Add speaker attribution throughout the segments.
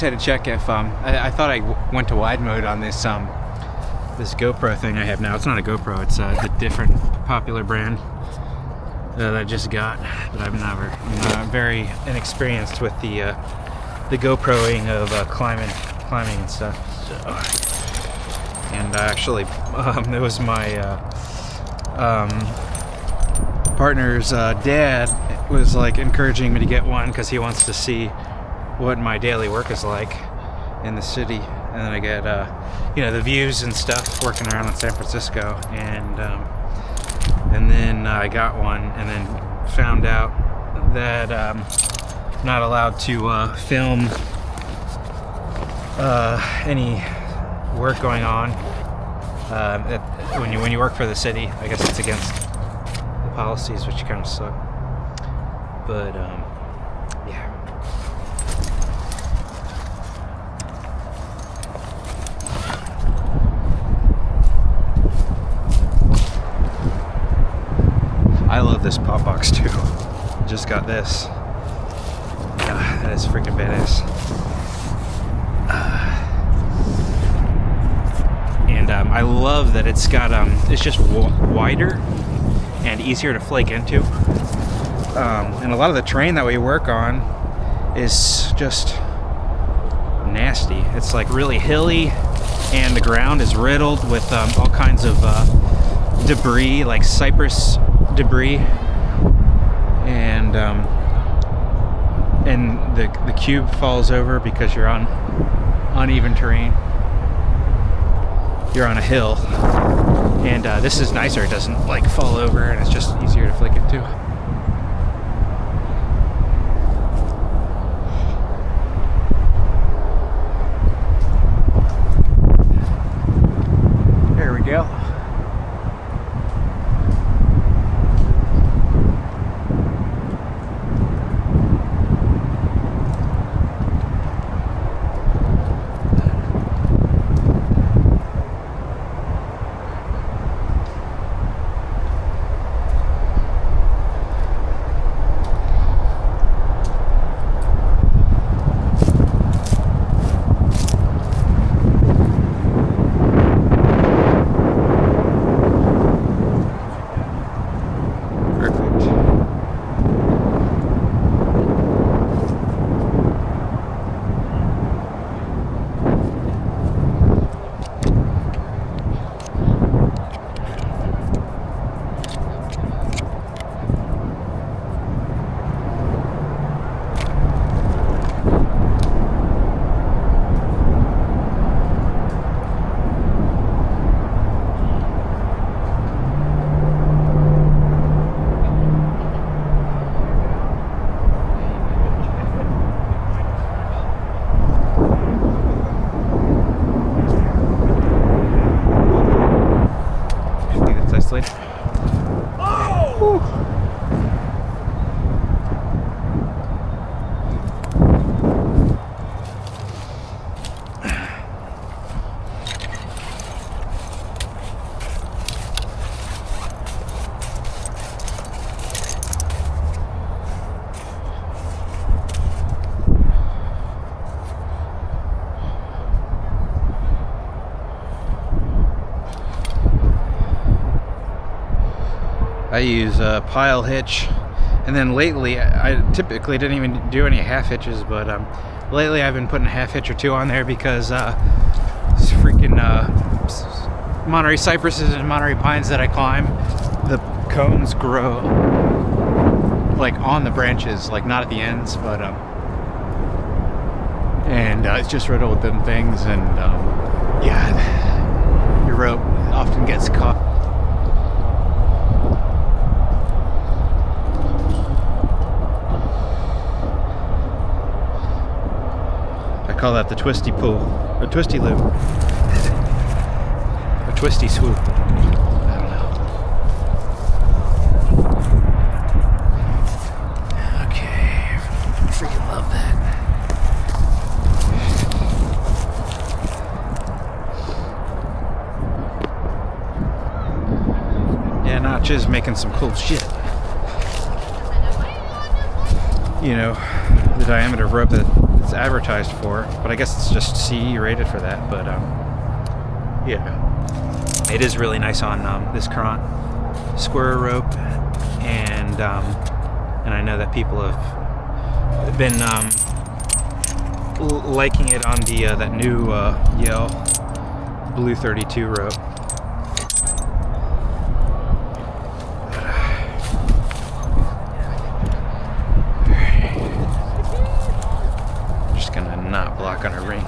Speaker 1: Had to check if I thought I went to wide mode on this this GoPro thing I have now. It's not a GoPro, it's a different popular brand that I just got, but I'm very inexperienced with the GoProing of climbing and stuff. So, and actually it was my partner's dad was like encouraging me to get one because he wants to see what my daily work is like in the city, and then I get the views and stuff working around in San Francisco, and then I got one, and then found out that I'm not allowed to film any work going on when you work for the city. I guess it's against the policies, which kind of suck, but yeah. I love this pop box too. Just got this. Yeah, that is freaking badass. And I love that it's got it's just wider and easier to flake into. And a lot of the terrain that we work on is just nasty. It's like really hilly, and the ground is riddled with all kinds of debris, like cypress debris, and the cube falls over because you're on uneven terrain. You're on a hill, and this is nicer. It doesn't like fall over, and it's just easier to flick into. There we go. I use a pile hitch, and then lately I typically didn't even do any half hitches, but lately I've been putting a half hitch or two on there because these freaking Monterey cypresses and Monterey pines that I climb, the cones grow like on the branches, like not at the ends, but and it's just riddled with them things, and yeah, your rope often gets caught. I call that the twisty pull, or twisty loop, or twisty swoop. I don't know. Okay, I freaking love that. Yeah, Notch is making some cool shit. You know, the diameter of rope that's it's advertised for, but I guess it's just CE rated for that. But yeah, it is really nice on this current square rope, and I know that people have been liking it on the that new Yale Blue 32 rope. Just gonna not block on a ring.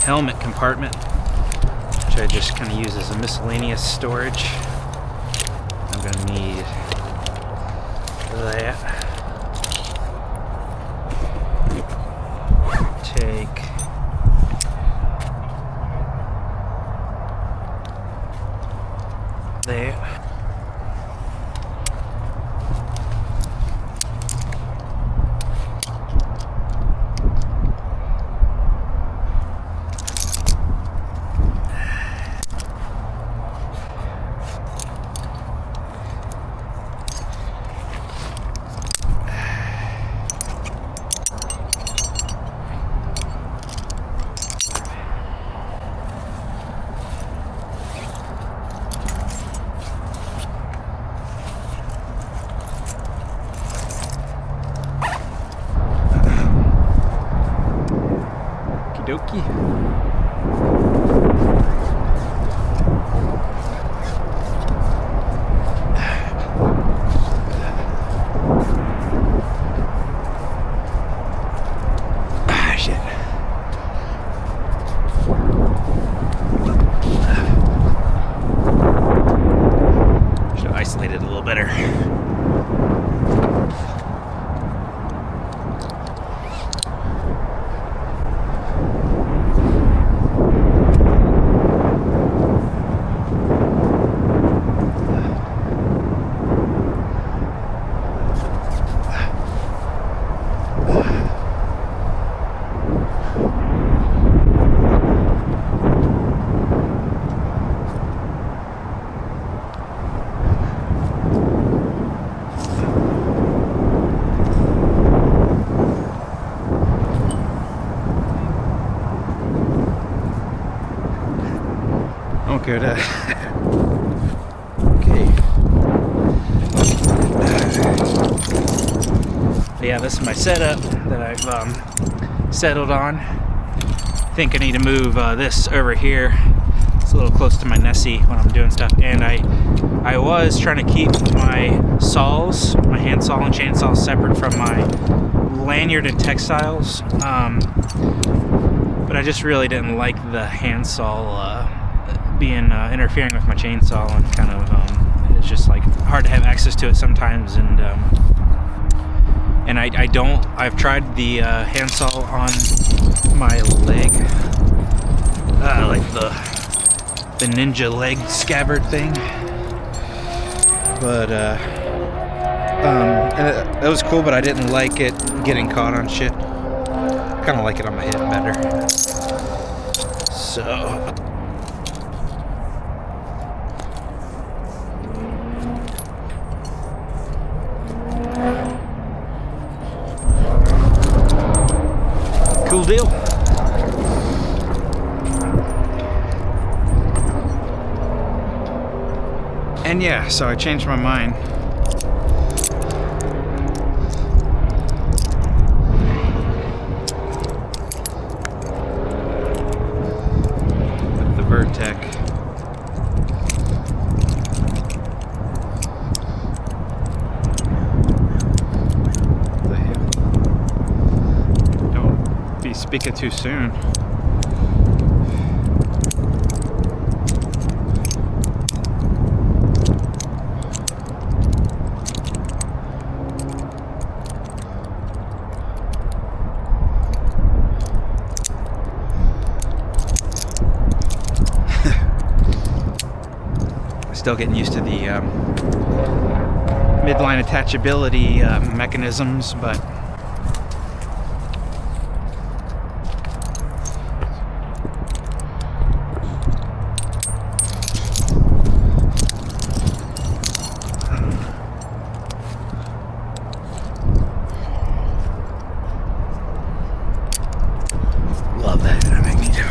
Speaker 1: Helmet compartment, which I just kind of use as a miscellaneous storage. I'm going to need that. Take that. Okie shit. Should have isolated a little better. Good. Okay. Yeah, this is my setup that I've settled on. I think I need to move this over here. It's a little close to my Nessie when I'm doing stuff, and I was trying to keep my saws, my hand saw and chainsaw, separate from my lanyard and textiles, but I just really didn't like the hand saw being interfering with my chainsaw, and kind of it's just like hard to have access to it sometimes, and I've tried the handsaw on my leg, like the ninja leg scabbard thing, but it was cool, but I didn't like it getting caught on shit. Kind of like it on my hip better. So cool deal. And yeah, so I changed my mind. With the Vertec. Don't be speaking too soon. Still getting used to the midline attachability mechanisms, but love that magneto.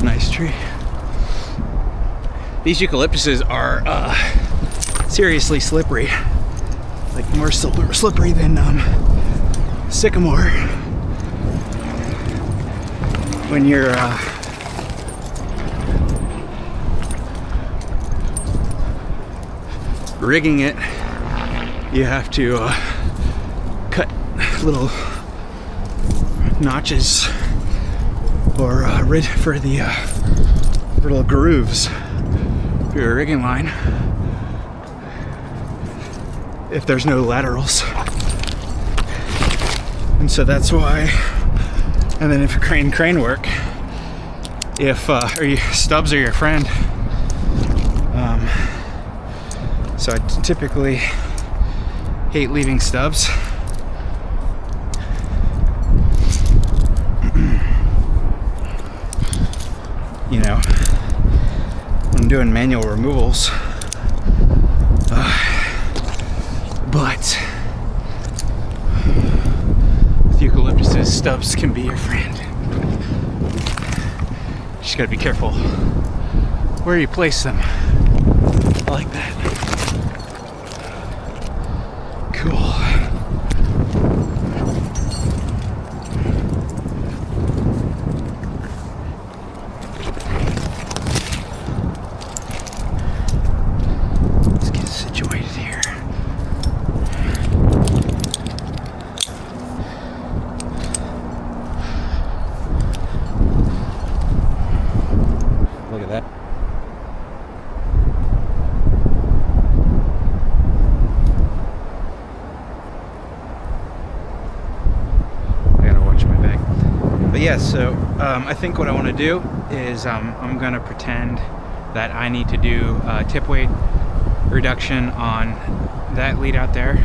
Speaker 1: Nice tree. These eucalyptuses are seriously slippery, like more slippery than sycamore. When you're rigging it, you have to cut little notches or for the little grooves for your rigging line if there's no laterals. And so that's why. And then if you crane work, if stubs are your friend, so I typically hate leaving stubs. You know, when I'm doing manual removals, but with eucalyptuses, stubs can be your friend. Just gotta be careful where you place them. I like that. Cool. Look at that. I gotta watch my bag. But yeah, so I think what I want to do is I'm gonna pretend that I need to do tip weight reduction on that lead out there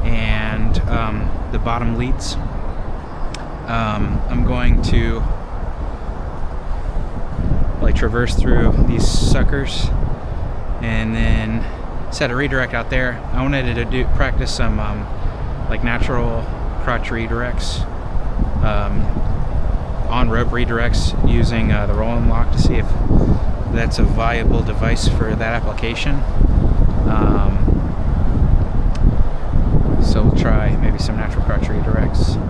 Speaker 1: and the bottom leads. I'm going to like traverse through these suckers and then set a redirect out there. I wanted to practice some like natural crotch redirects, on rope redirects using the Rollnlock to see if that's a viable device for that application. So we'll try maybe some natural crotch redirects.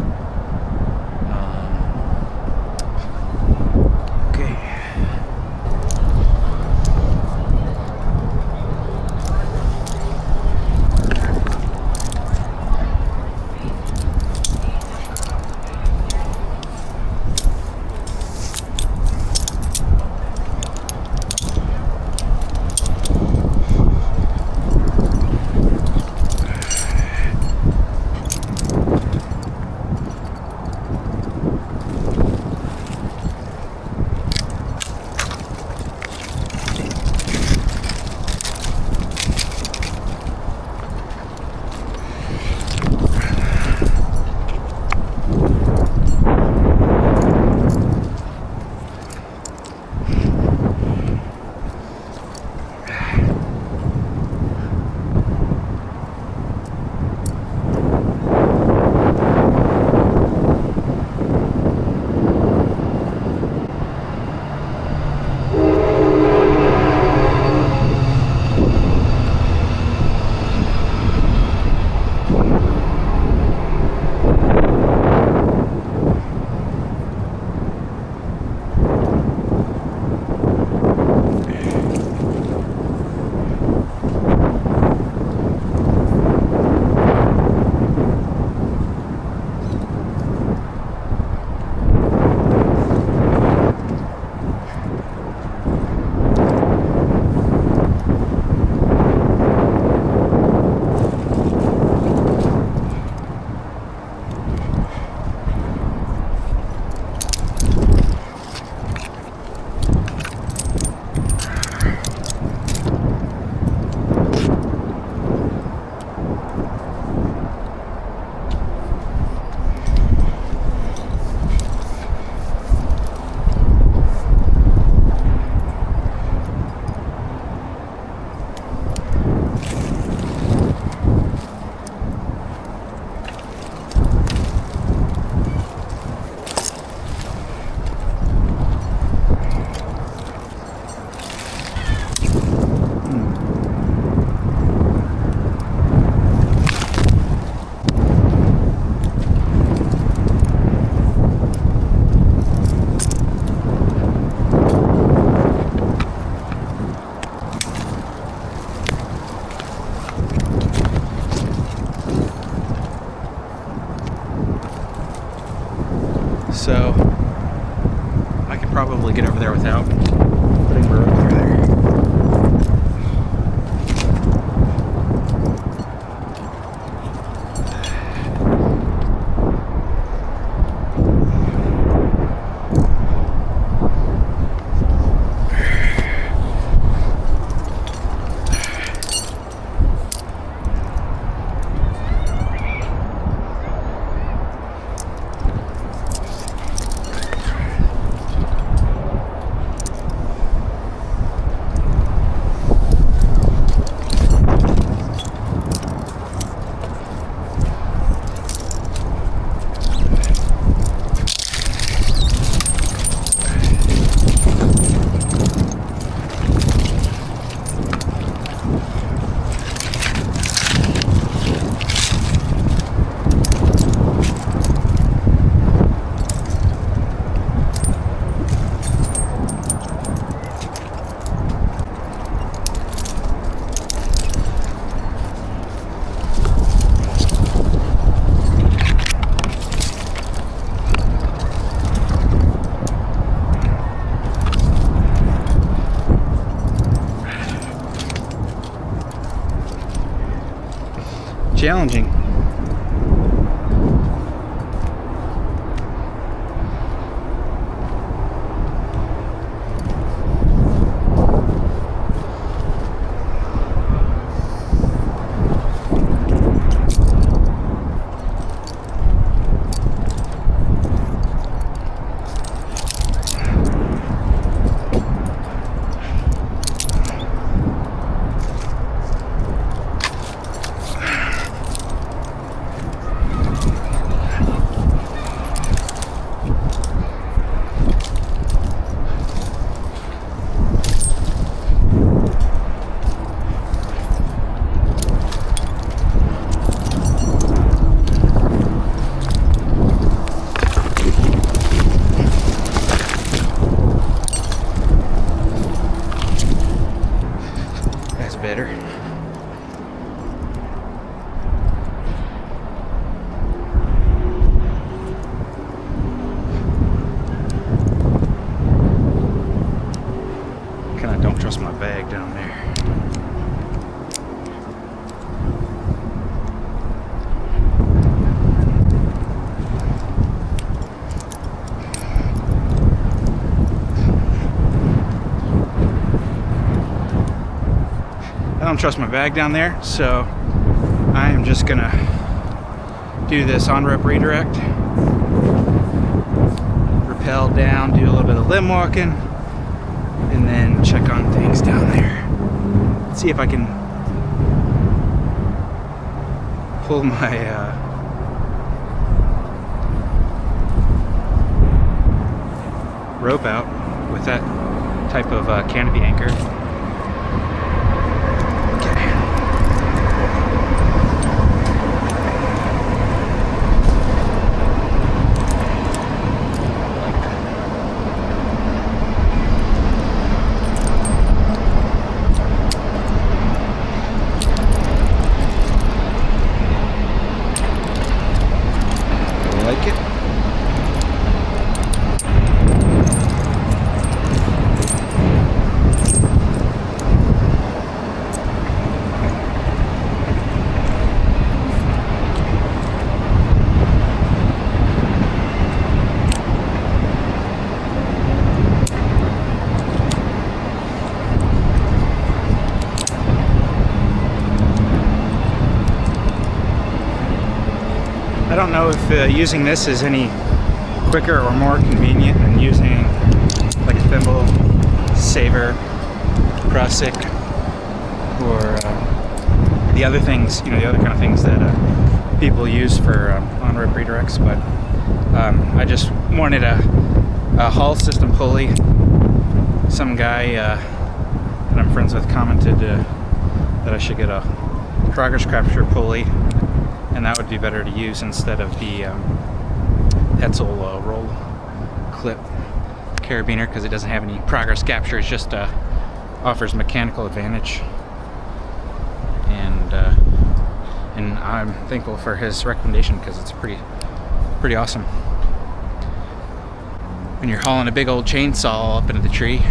Speaker 1: so I could probably get over there without putting my rope through there. Challenging. Better. Kinda don't trust my bag down there. I don't trust my bag down there, so I am just gonna do this on-rope redirect, rappel down, do a little bit of limb walking, and then check on things down there. See if I can pull my rope out with that type of canopy anchor. I don't know if using this is any quicker or more convenient than using like a thimble, saver, cross-stick, or the other things, you know, the other kind of things that people use for on-rope redirects. But I just wanted a haul system pulley. Some guy that I'm friends with commented that I should get a progress capture pulley, and that would be better to use instead of the Hetzel roll clip carabiner, because it doesn't have any progress capture. It just offers mechanical advantage, and I'm thankful for his recommendation because it's pretty awesome. when you're hauling a big old chainsaw up into the tree.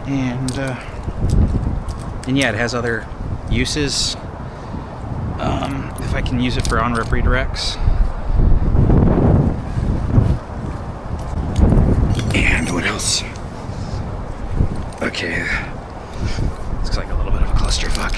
Speaker 1: And yeah, it has other uses. If I can use it for on-rip redirects. And what else? Okay, looks like a little bit of a clusterfuck.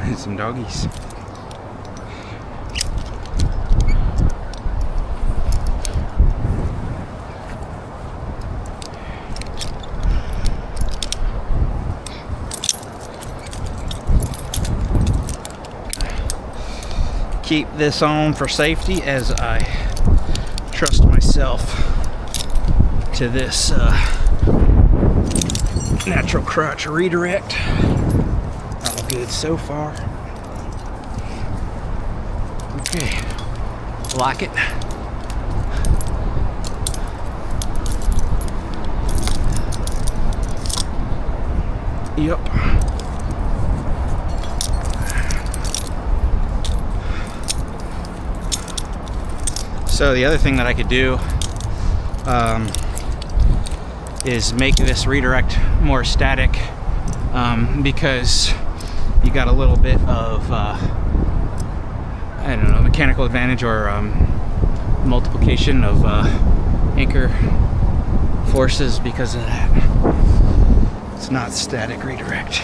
Speaker 1: And some doggies. Keep this on for safety as I trust myself to this natural crotch redirect. All good so far. Okay, lock it. Yep. So the other thing that I could do is make this redirect more static, because you got a little bit of I don't know, mechanical advantage or multiplication of anchor forces because of that. It's not static redirect.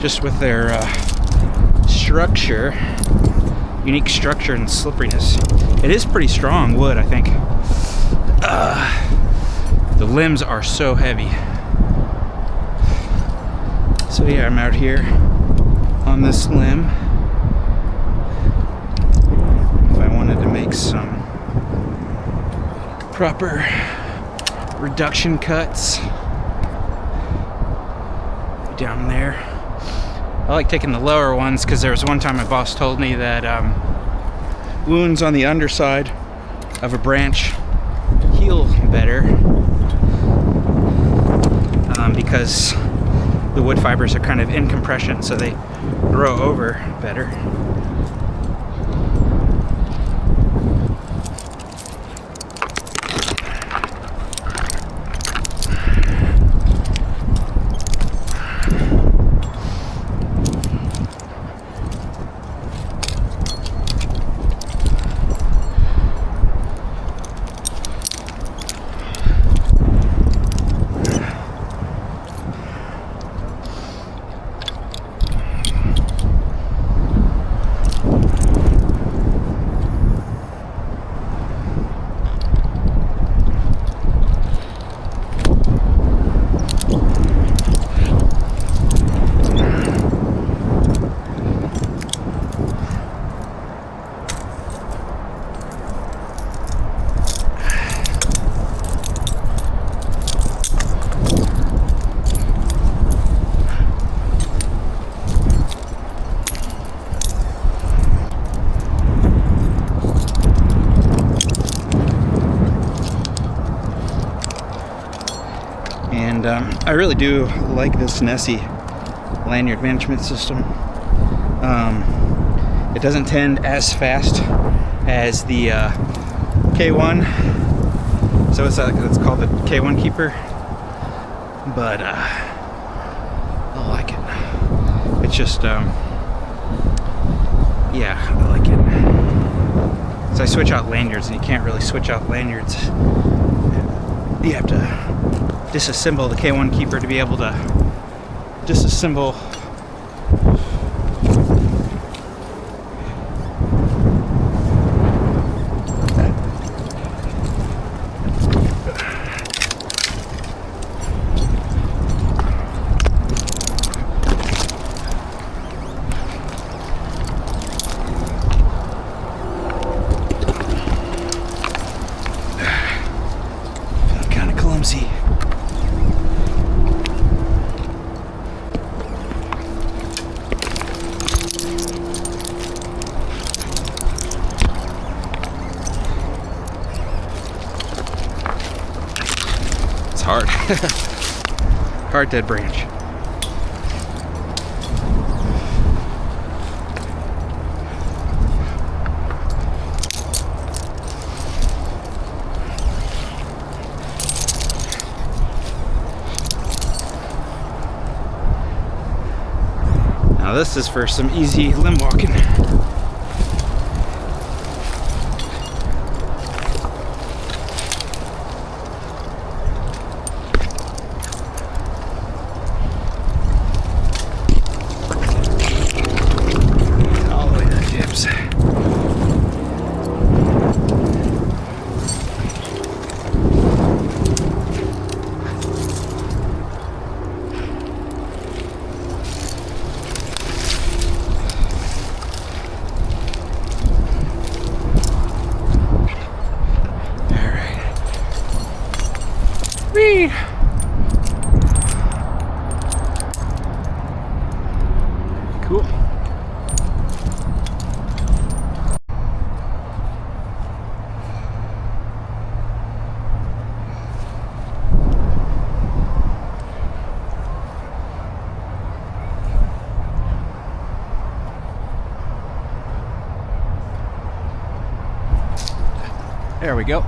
Speaker 1: Just with their structure, unique structure and slipperiness. It is pretty strong wood, I think. The limbs are so heavy. So yeah, I'm out here on this limb. If I wanted to make some proper reduction cuts down there. I like taking the lower ones because there was one time my boss told me that wounds on the underside of a branch heal better because the wood fibers are kind of in compression, so they grow over better. And I really do like this Nessie lanyard management system. It doesn't tend as fast as the K1, so it's called the K1 Keeper. but I like it. It's just yeah, I like it. So I switch out lanyards, and you can't really switch out lanyards. You have to disassemble the K1 keeper to be able to disassemble clumsy. It's hard. Hard dead branch. Now this is for some easy limb walking. All the way to the tips. Whee! Cool. There we go.